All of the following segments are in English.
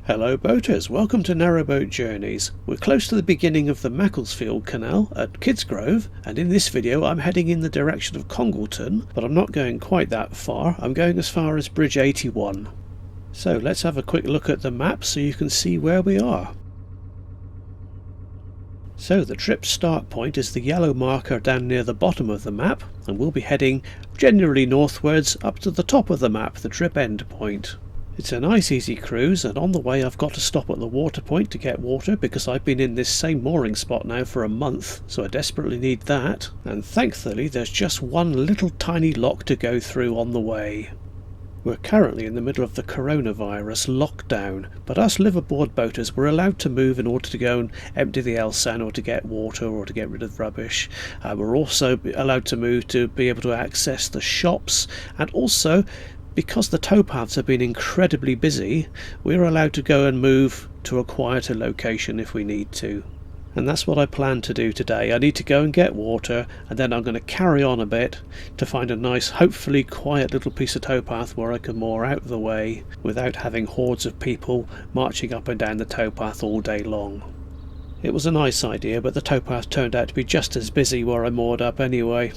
Hello boaters, welcome to Narrowboat Journeys. We're close to the beginning of the Macclesfield canal at Kidsgrove, and in this video I'm heading in the direction of Congleton, but I'm not going quite that far. I'm going as far as Bridge 81. So let's have a quick look at the map so you can see where we are. So the trip's start point is the yellow marker down near the bottom of the map, and we'll be heading generally northwards up to the top of the map, the trip end point. It's a nice easy cruise, and on the way I've got to stop at the water point to get water because I've been in this same mooring spot now for a month, so I desperately need that. And thankfully there's just one little tiny lock to go through on the way. We're currently in the middle of the coronavirus lockdown, but us liveaboard boaters were allowed to move in order to go and empty the Elsan or to get water or to get rid of rubbish. We're also allowed to move to be able to access the shops, and also because the towpaths have been incredibly busy, we're allowed to go and move to a quieter location if we need to. And that's what I plan to do today. I need to go and get water, and then I'm going to carry on a bit to find a nice, hopefully quiet little piece of towpath where I can moor out of the way without having hordes of people marching up and down the towpath all day long. It was a nice idea, but the towpath turned out to be just as busy where I moored up anyway.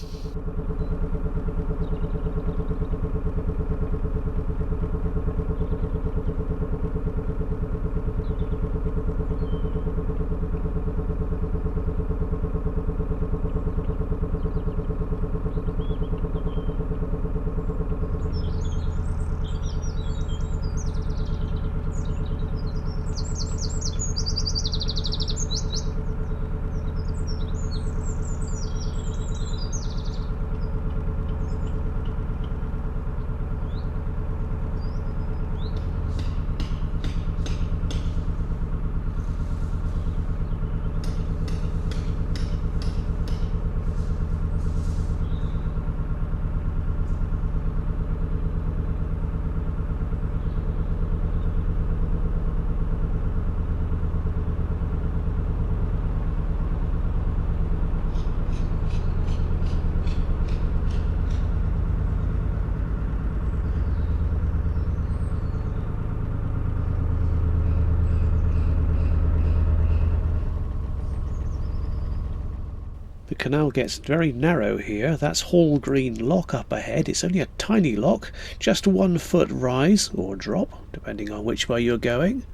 The canal gets very narrow here. That's Hall Green Lock up ahead. It's only a tiny lock, just 1 foot rise or drop, depending on which way you're going.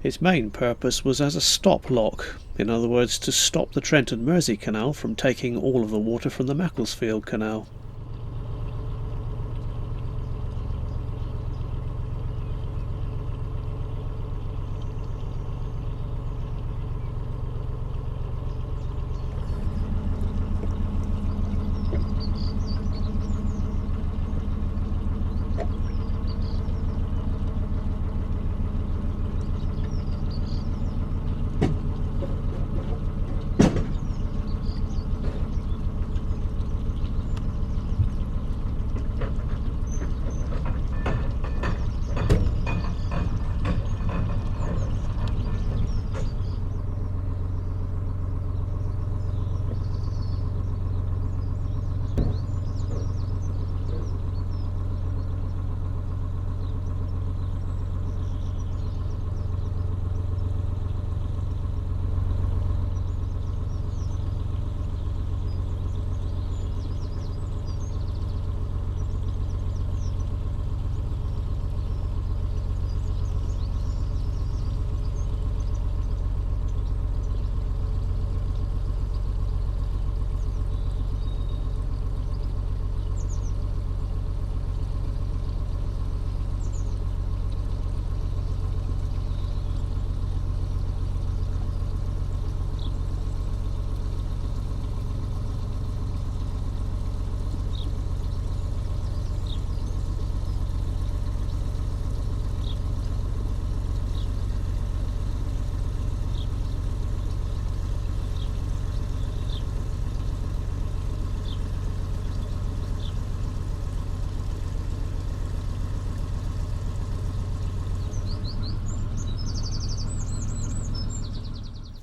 Its main purpose was as a stop lock, in other words to stop the Trent and Mersey Canal from taking all of the water from the Macclesfield Canal.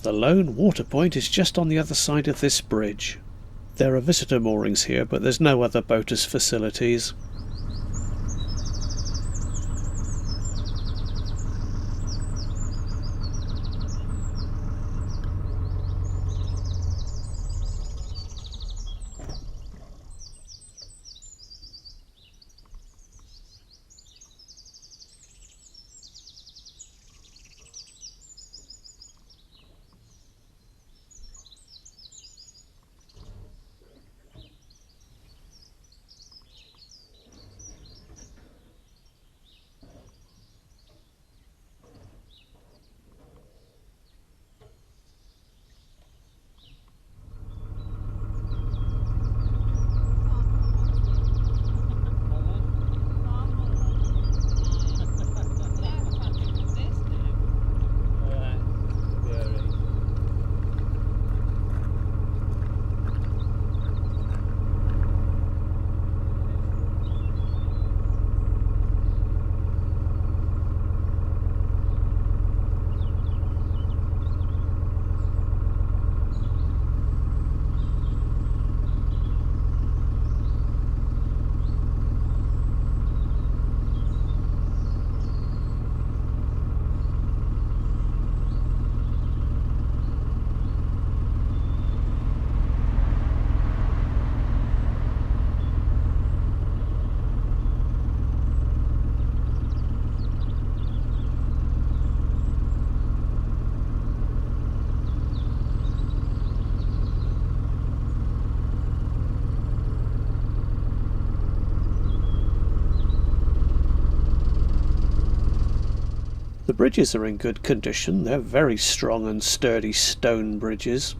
The lone water point is just on the other side of this bridge. There are visitor moorings here, but there's no other boaters' facilities. The bridges are in good condition, they're very strong and sturdy stone bridges.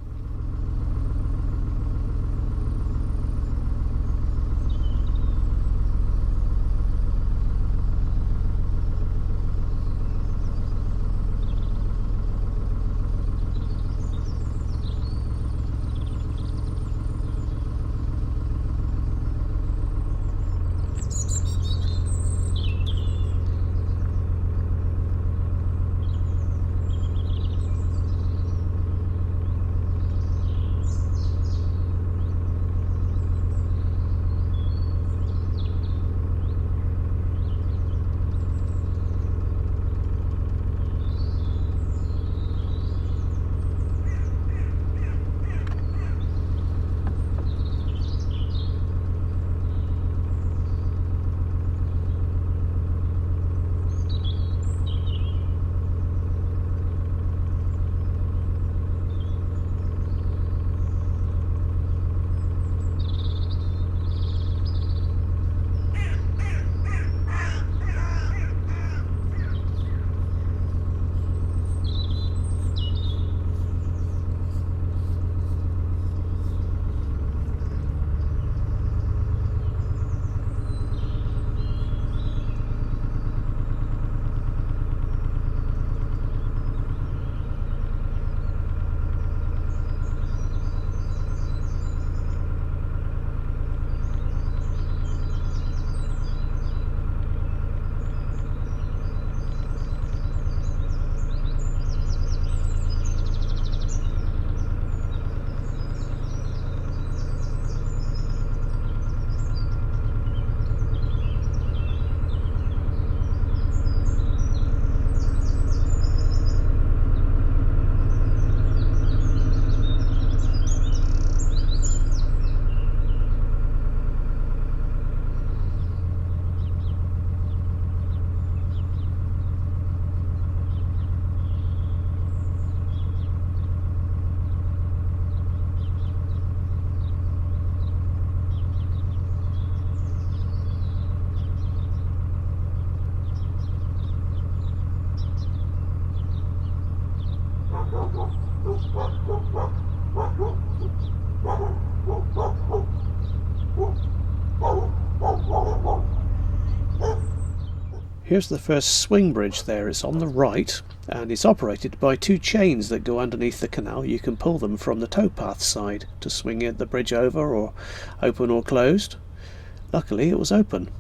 Here's the first swing bridge there. It's on the right and it's operated by two chains that go underneath the canal. You can pull them from the towpath side to swing the bridge over, or open or closed. Luckily it was open.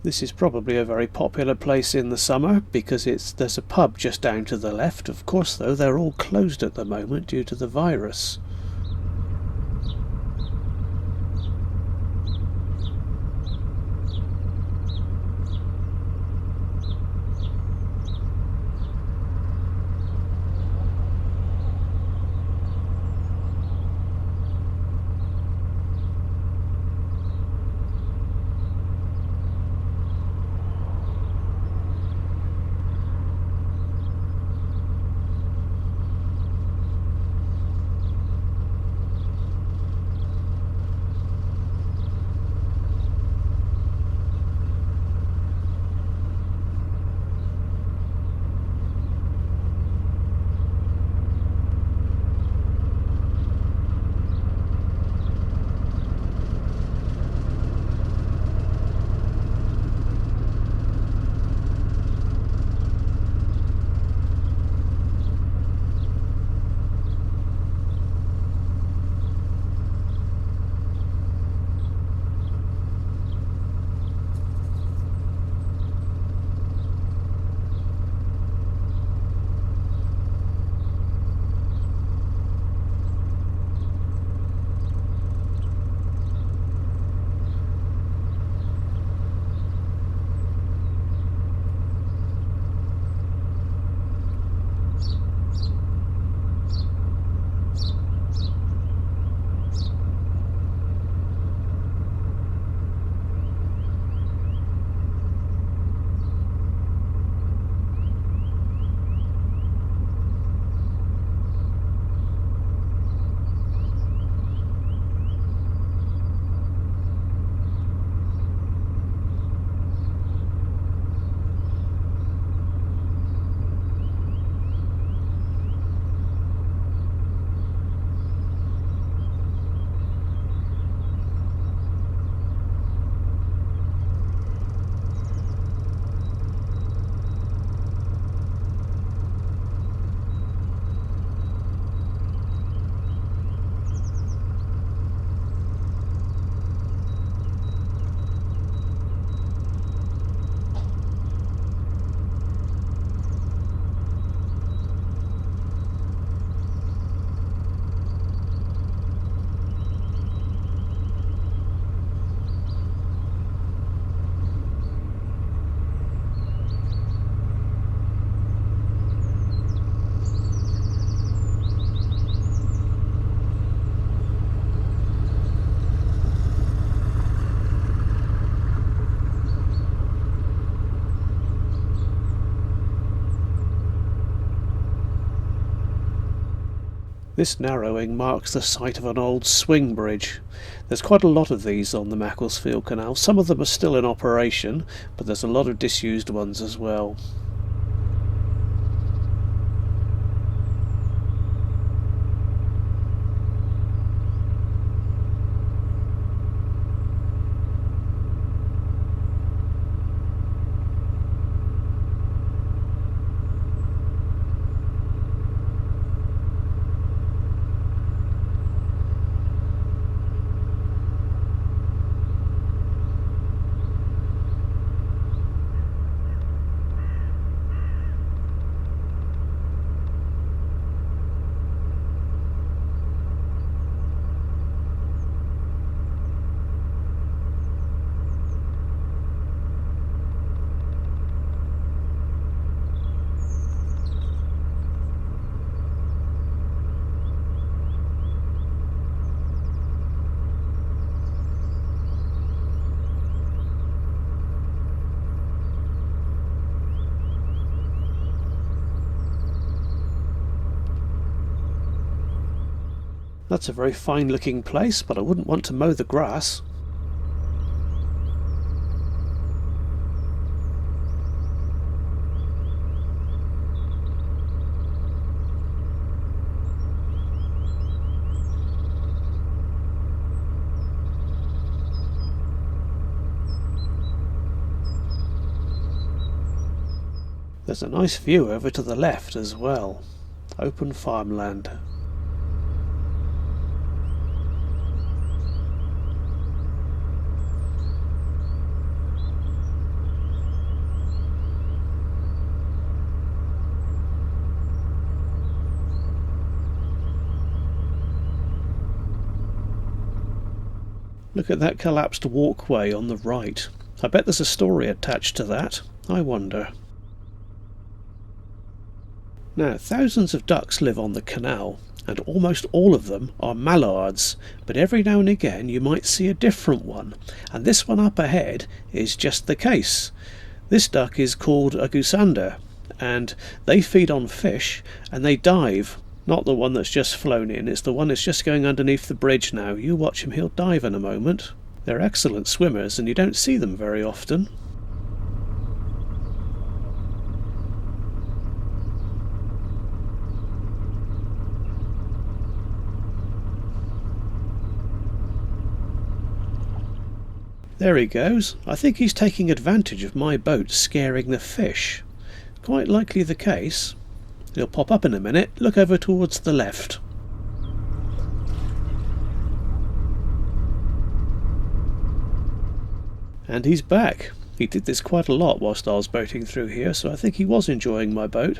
This is probably a very popular place in the summer because there's a pub just down to the left. Of course though, they're all closed at the moment due to the virus. This narrowing marks the site of an old swing bridge. There's quite a lot of these on the Macclesfield Canal. Some of them are still in operation, but there's a lot of disused ones as well. That's a very fine looking place, but I wouldn't want to mow the grass. There's a nice view over to the left as well. Open farmland. Look at that collapsed walkway on the right. I bet there's a story attached to that. I wonder. Now, thousands of ducks live on the canal, and almost all of them are mallards, but every now and again you might see a different one, and this one up ahead is just the case. This duck is called a Goosander, and they feed on fish and they dive. Not the one that's just flown in, it's the one that's just going underneath the bridge now. You watch him, he'll dive in a moment. They're excellent swimmers and you don't see them very often. There he goes. I think he's taking advantage of my boat scaring the fish. Quite likely the case. He'll pop up in a minute. Look over towards the left. And he's back. He did this quite a lot whilst I was boating through here, so I think he was enjoying my boat.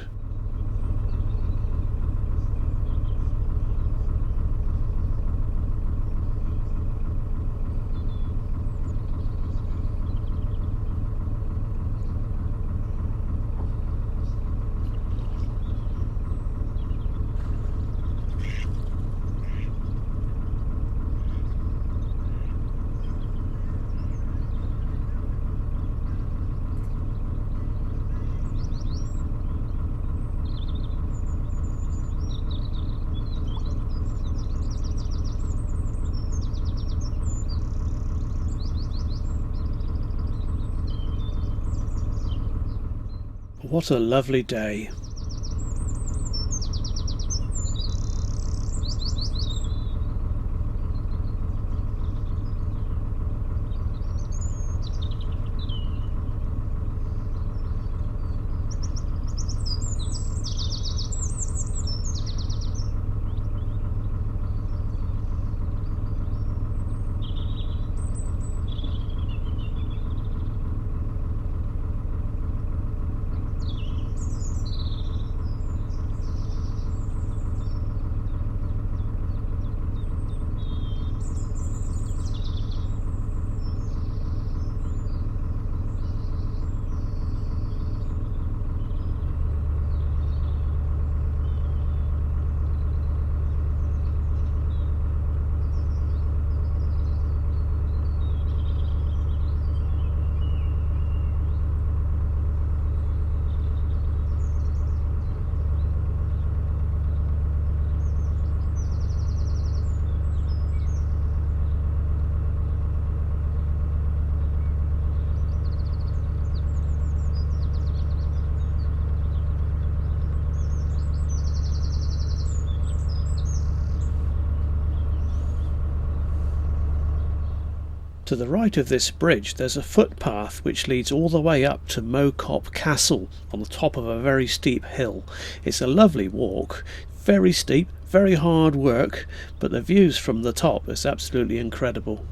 What a lovely day. To the right of this bridge there's a footpath which leads all the way up to Mocop Castle on the top of a very steep hill. It's a lovely walk, very steep, very hard work, but the views from the top is absolutely incredible.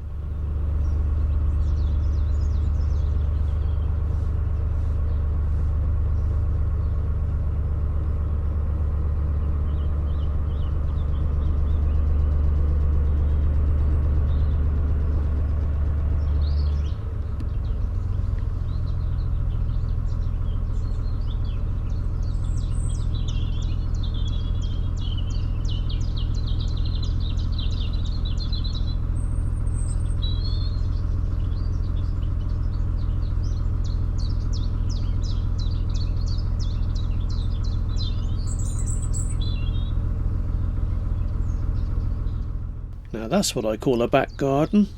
Now that's what I call a back garden.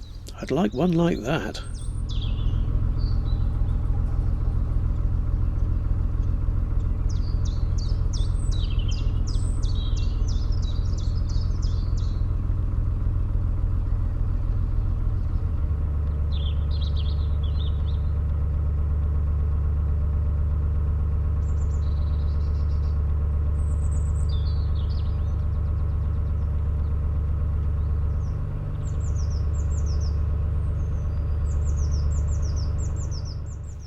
I'd like one like that.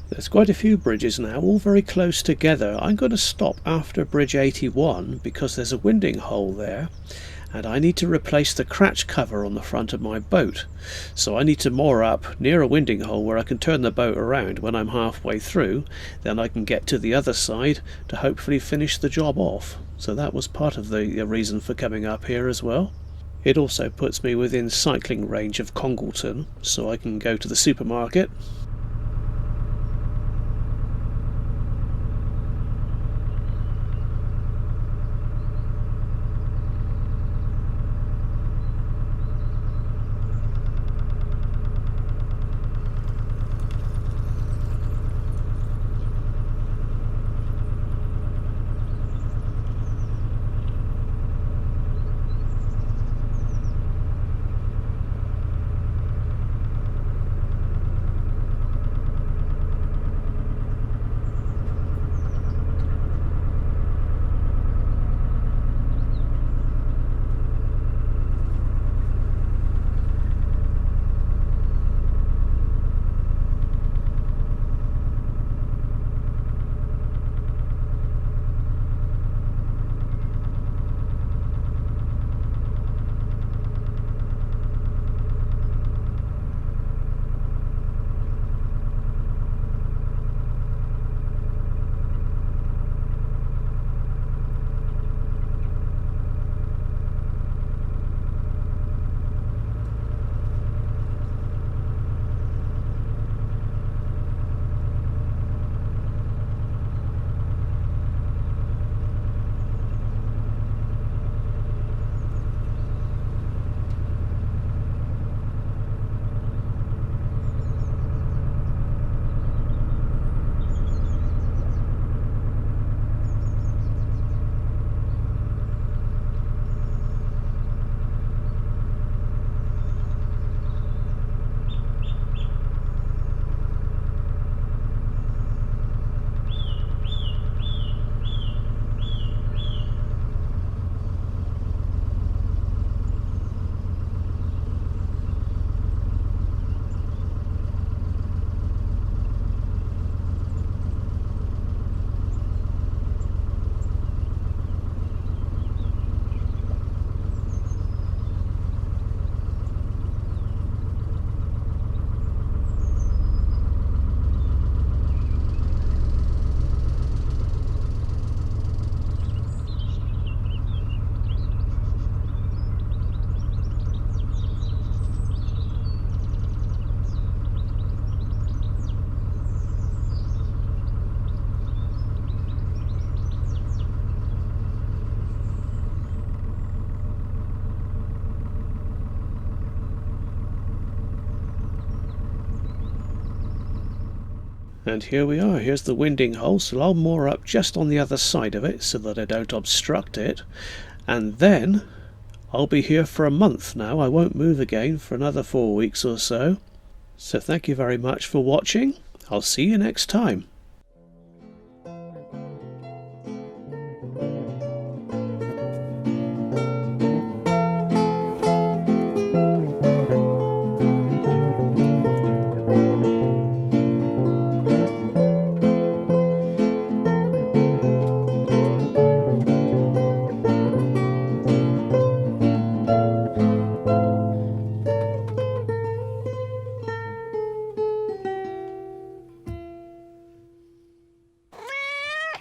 There's quite a few bridges now, all very close together. I'm going to stop after bridge 81 because there's a winding hole there, and I need to replace the cratch cover on the front of my boat. So I need to moor up near a winding hole where I can turn the boat around when I'm halfway through. Then I can get to the other side to hopefully finish the job off. So that was part of the reason for coming up here as well. It also puts me within cycling range of Congleton, so I can go to the supermarket. And here we are, here's the winding hole, so I'll moor up just on the other side of it so that I don't obstruct it, and then I'll be here for a month now. I won't move again for another 4 weeks or so. So thank you very much for watching. I'll see you next time.